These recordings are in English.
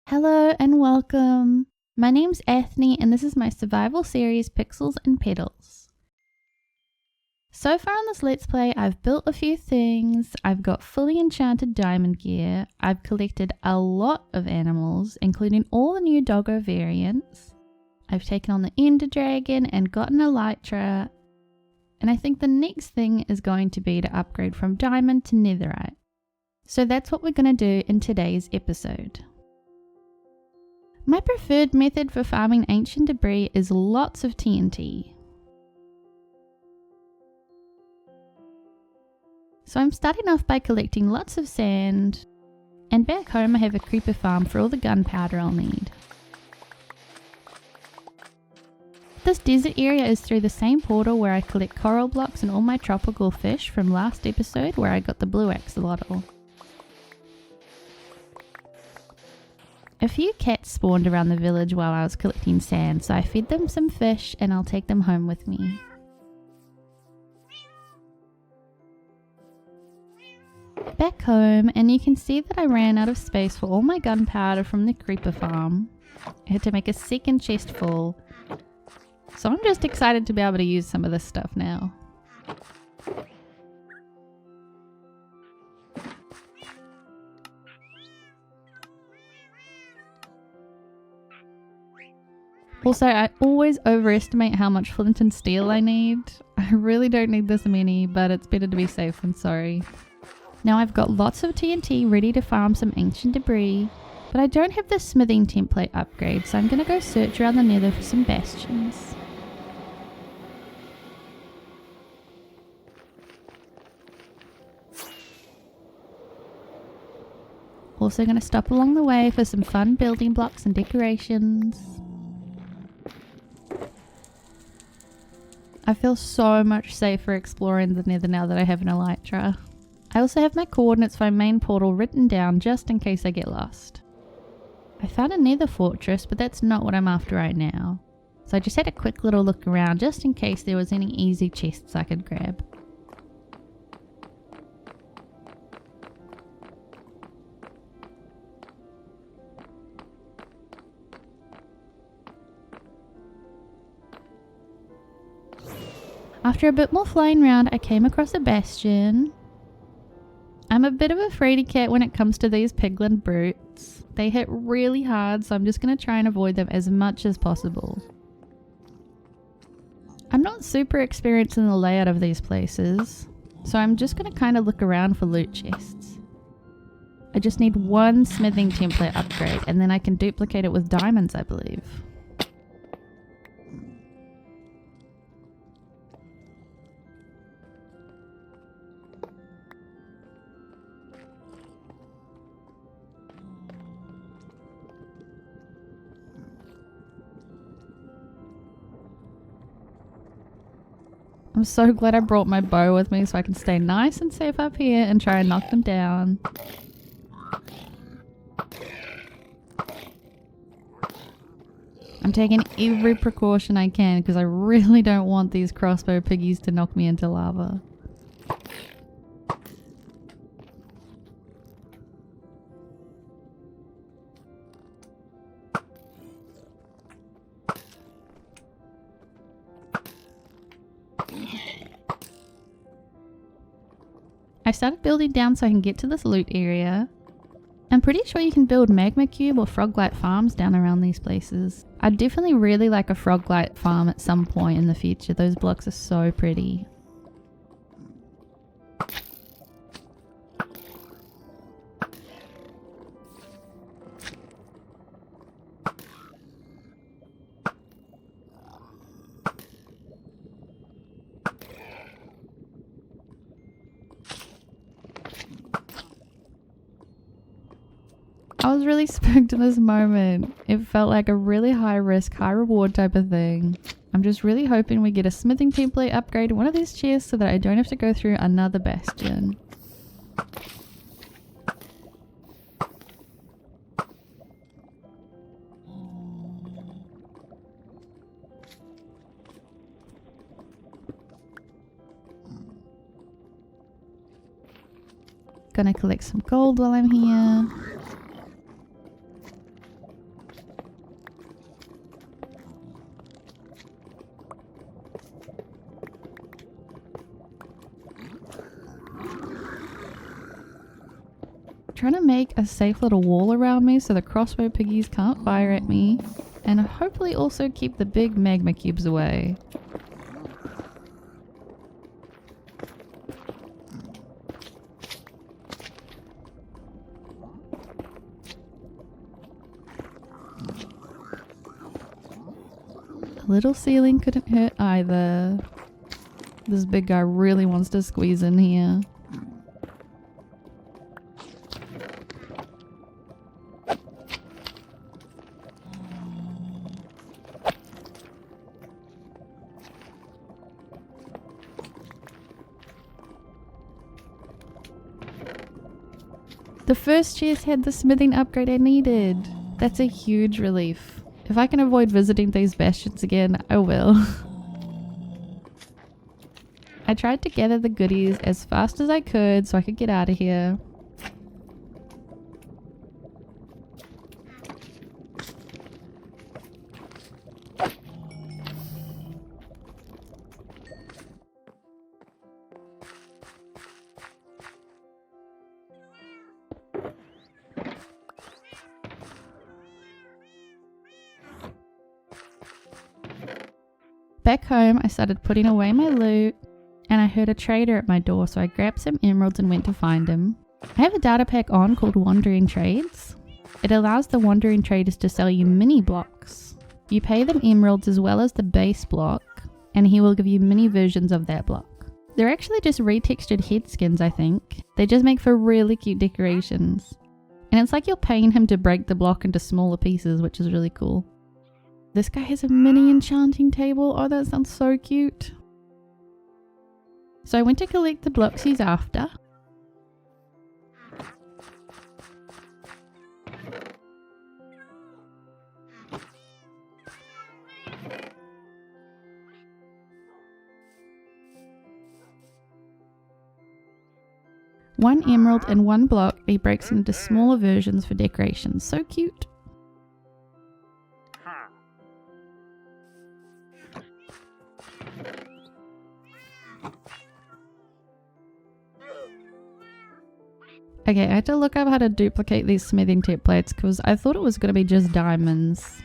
Hello and welcome. My name's Athnei and this is my survival series Pixels and Petals. So far on this Let's Play, I've built a few things, I've got fully enchanted diamond gear, I've collected a lot of animals, including all the new doggo variants. I've taken on the Ender Dragon and gotten a Elytra, and I think the next thing is going to be to upgrade from diamond to netherite. So that's what we're going to do in today's episode. My preferred method for farming ancient debris is lots of TNT. So I'm starting off by collecting lots of sand, and back home I have a creeper farm for all the gunpowder I'll need. This desert area is through the same portal where I collect coral blocks and all my tropical fish from last episode where I got the blue axolotl. A few cats spawned around the village while I was collecting sand, so I fed them some fish and I'll take them home with me. Back home, and you can see that I ran out of space for all my gunpowder from the creeper farm. I had to make a second chest full, so I'm just excited to be able to use some of this stuff now. Also, I always overestimate how much flint and steel I need. I really don't need this many, but it's better to be safe than sorry. Now I've got lots of TNT ready to farm some ancient debris, but I don't have the smithing template upgrade, so I'm going to go search around the nether for some bastions. Also going to stop along the way for some fun building blocks and decorations. I feel so much safer exploring the nether now that I have an elytra. I also have my coordinates for my main portal written down just in case I get lost. I found a nether fortress, but that's not what I'm after right now. So I just had a quick little look around just in case there was any easy chests I could grab. After a bit more flying around, I came across a bastion. I'm a bit of a fraidy cat when it comes to these piglin brutes. They hit really hard, so I'm just going to try and avoid them as much as possible. I'm not super experienced in the layout of these places, so I'm just going to kind of look around for loot chests. I just need one smithing template upgrade, and then I can duplicate it with diamonds, I believe. I'm so glad I brought my bow with me so I can stay nice and safe up here and try and knock them down. I'm taking every precaution I can because I really don't want these crossbow piggies to knock me into lava. I started building down so I can get to this loot area. I'm pretty sure you can build magma cube or froglight farms down around these places. I'd definitely really like a froglight farm at some point in the future. Those blocks are so pretty. I was really spooked in this moment. It felt like a really high risk, high reward type of thing. I'm just really hoping we get a smithing template upgrade in one of these chests so that I don't have to go through another bastion. Gonna collect some gold while I'm here. trying to make a safe little wall around me so the crossbow piggies can't fire at me, and hopefully also keep the big magma cubes away. A little ceiling couldn't hurt either. This big guy really wants to squeeze in here. The first chest had the smithing upgrade I needed. That's a huge relief. If I can avoid visiting these bastions again, I will. I tried to gather the goodies as fast as I could so I could get out of here. Back home, I started putting away my loot, and I heard a trader at my door, so I grabbed some emeralds and went to find him. I have a data pack on called Wandering Trades. It allows the wandering traders to sell you mini blocks. You pay them emeralds as well as the base block, and he will give you mini versions of that block. They're actually just retextured head skins, I think. They just make for really cute decorations. And it's like you're paying him to break the block into smaller pieces, which is really cool. This guy has a mini enchanting table. Oh, that sounds so cute. So I went to collect the blocks he's after. One emerald and one block, he breaks into smaller versions for decorations. So cute. Okay, I had to look up how to duplicate these smithing templates because I thought it was going to be just diamonds.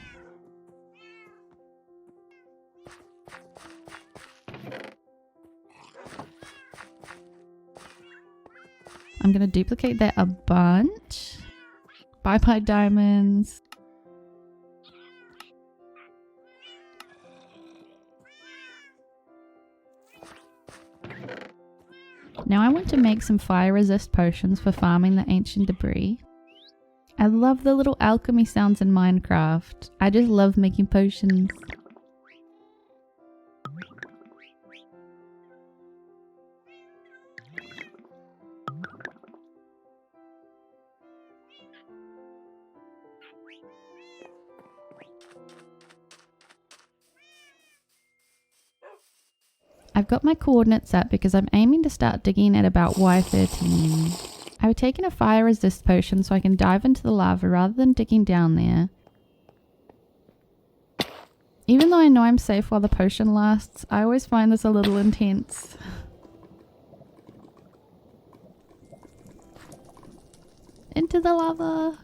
I'm going to duplicate that a bunch. Bye bye diamonds. Now I want to make some fire resist potions for farming the ancient debris. I love the little alchemy sounds in Minecraft. I just love making potions. I've got my coordinates up because I'm aiming to start digging at about Y13. I've taken a fire resist potion so I can dive into the lava rather than digging down there. Even though I know I'm safe while the potion lasts, I always find this a little intense. Into the lava!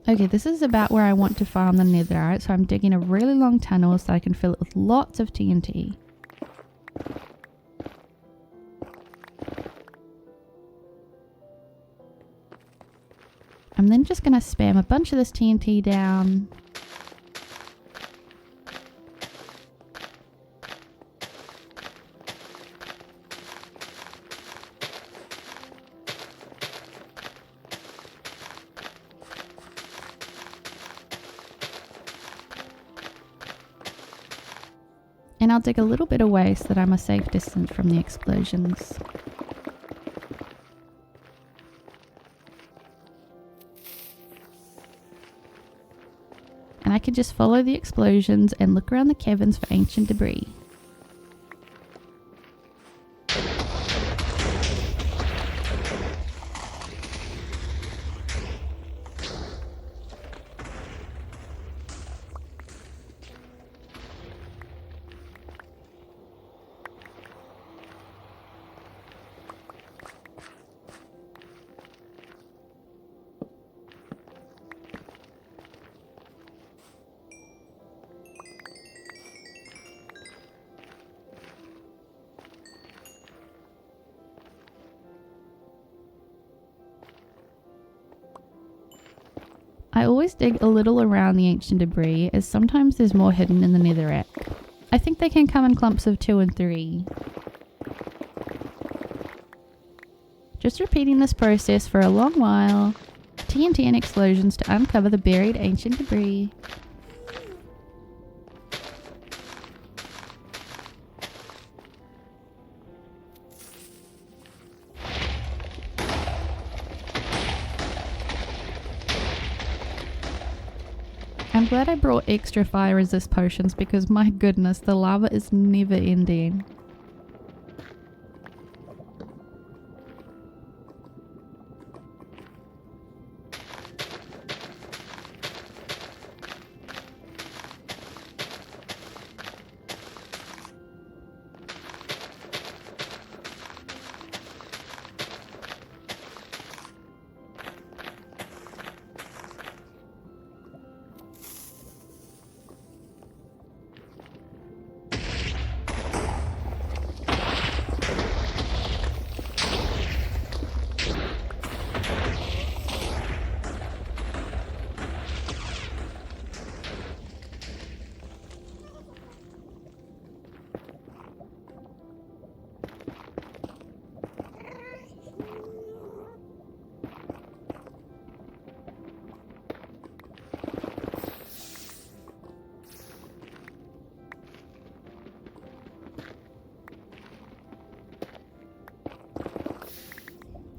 Okay, this is about where I want to farm the netherite, so I'm digging a really long tunnel so I can fill it with lots of TNT. I'm then just going to spam a bunch of this TNT down. And I'll dig a little bit away so that I'm a safe distance from the explosions. And I could just follow the explosions and look around the caverns for ancient debris. I always dig a little around the ancient debris, as sometimes there's more hidden in the netherrack. I think they can come in clumps of 2 and 3. Just repeating this process for a long while. TNT and explosions to uncover the buried ancient debris. I'm glad I brought extra fire resist potions because my goodness, the lava is never ending.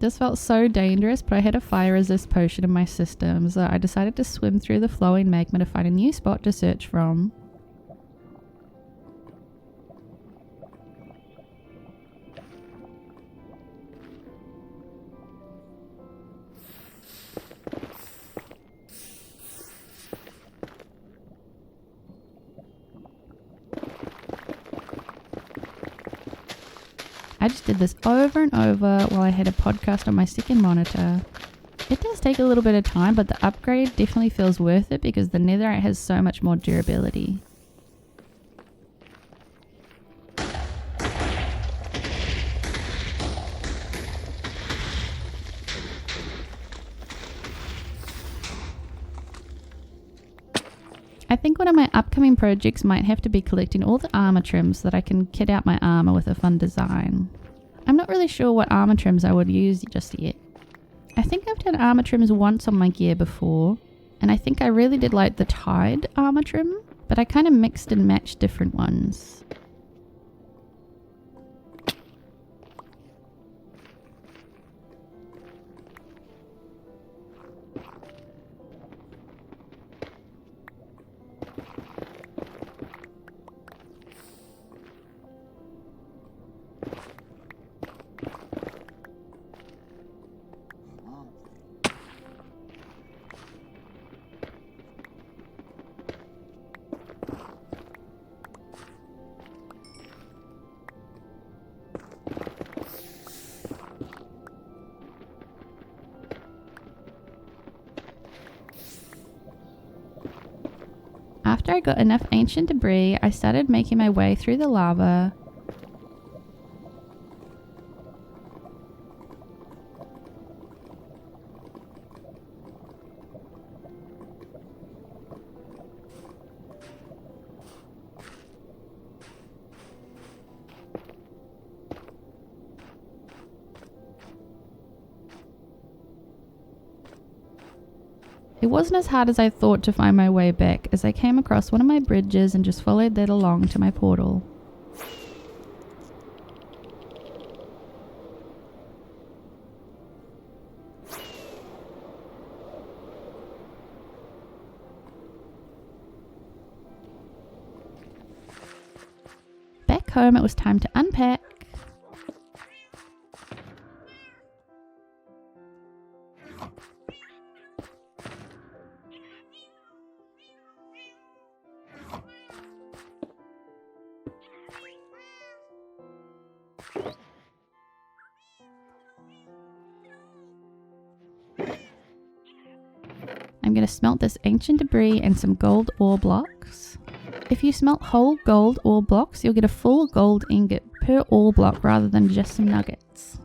This felt so dangerous, but I had a fire resist potion in my system, so I decided to swim through the flowing magma to find a new spot to search from. I just did this over and over while I had a podcast on my second monitor. It does take a little bit of time, but the upgrade definitely feels worth it because the netherite has so much more durability. I think one of my upcoming projects might have to be collecting all the armor trims so that I can kit out my armor with a fun design. I'm not really sure what armor trims I would use just yet. I think I've done armor trims once on my gear before, and I think I really did like the Tide armor trim, but I kind of mixed and matched different ones. After I got enough ancient debris, I started making my way through the lava. It wasn't as hard as I thought to find my way back, as I came across one of my bridges and just followed that along to my portal. home, it was time to unpack. I'm going to smelt this ancient debris and some gold ore blocks. If you smelt whole gold ore blocks, you'll get a full gold ingot per ore block rather than just some nuggets.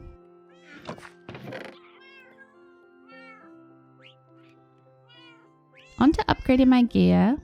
On to upgrading my gear.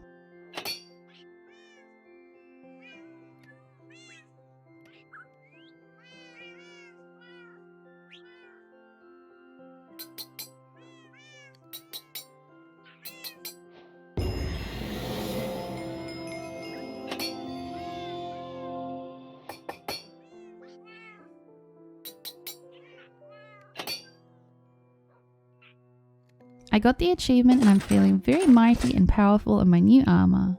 I got the achievement and I'm feeling very mighty and powerful in my new armor.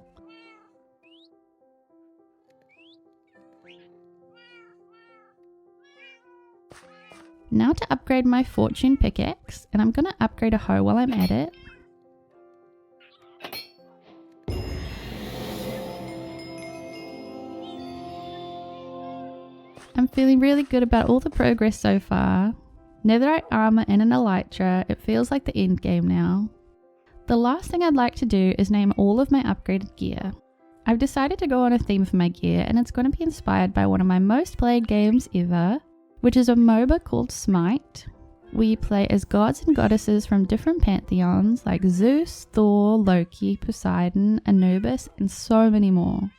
Now to upgrade my fortune pickaxe, and I'm going to upgrade a hoe while I'm at it. I'm feeling really good about all the progress so far. Netherite armor and an elytra, it feels like the end game now. The last thing I'd like to do is name all of my upgraded gear. I've decided to go on a theme for my gear, and it's going to be inspired by one of my most played games ever, which is a MOBA called Smite. We play as gods and goddesses from different pantheons like Zeus, Thor, Loki, Poseidon, Anubis, and so many more.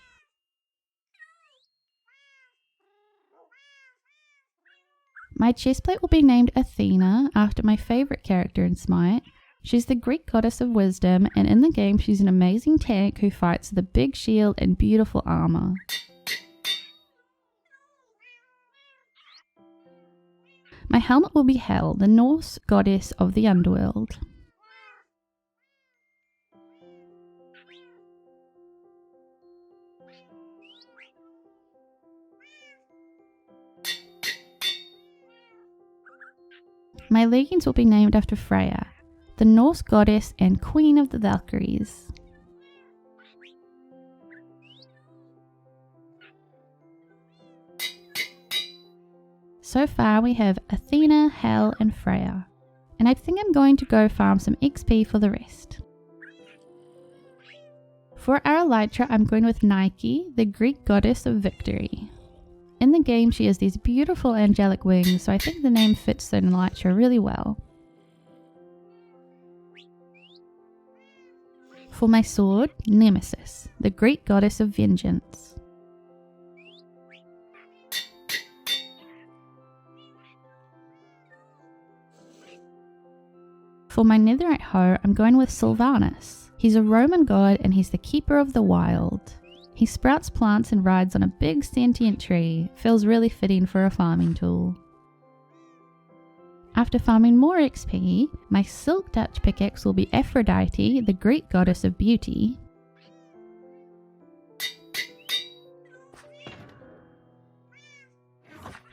My chestplate will be named Athena, after my favourite character in Smite. She's the Greek goddess of wisdom, and in the game she's an amazing tank who fights with a big shield and beautiful armour. My helmet will be Hel, the Norse goddess of the underworld. My leggings will be named after Freya, the Norse goddess and queen of the Valkyries. So far we have Athena, Hel and Freya, and I think I'm going to go farm some XP for the rest. For our elytra I'm going with Nike, the Greek goddess of victory. In the game she has these beautiful angelic wings, so I think the name fits an elytra really well. For my sword, Nemesis, the Greek goddess of vengeance. For my netherite hoe, I'm going with Sylvanus. He's a Roman god and he's the keeper of the wild. He sprouts plants and rides on a big sentient tree. Feels really fitting for a farming tool. After farming more XP, my silk Dutch pickaxe will be Aphrodite, the Greek goddess of beauty.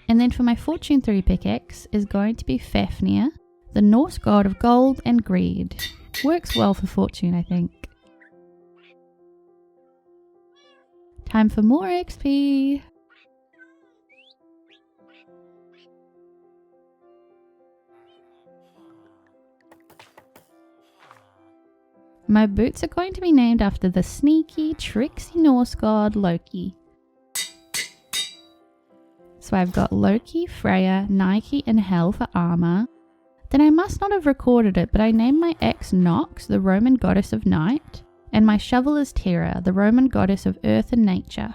And then for my fortune 3 pickaxe is going to be Fafnir, the Norse god of gold and greed. Works well for fortune, I think. Time for more XP! My boots are going to be named after the sneaky, tricksy Norse god Loki. So I've got Loki, Freya, Nike and Hel for armor. Then I must not have recorded it, but I named my axe Nox, the Roman goddess of night. And my shovel is Terra, the Roman goddess of earth and nature.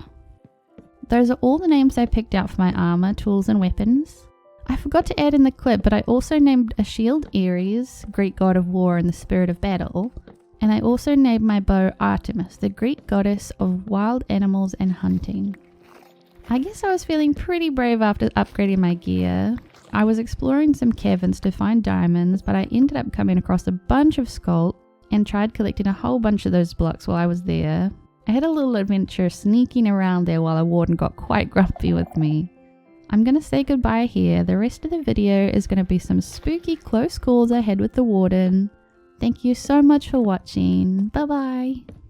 Those are all the names I picked out for my armor, tools and weapons. I forgot to add in the clip, but I also named a shield Ares, Greek god of war and the spirit of battle. And I also named my bow Artemis, the Greek goddess of wild animals and hunting. I guess I was feeling pretty brave after upgrading my gear. I was exploring some caverns to find diamonds, but I ended up coming across a bunch of sculpt and tried collecting a whole bunch of those blocks while I was there. I had a little adventure sneaking around there while a warden got quite grumpy with me. I'm going to say goodbye here. The rest of the video is going to be some spooky close calls I had with the warden. Thank you so much for watching. Bye bye.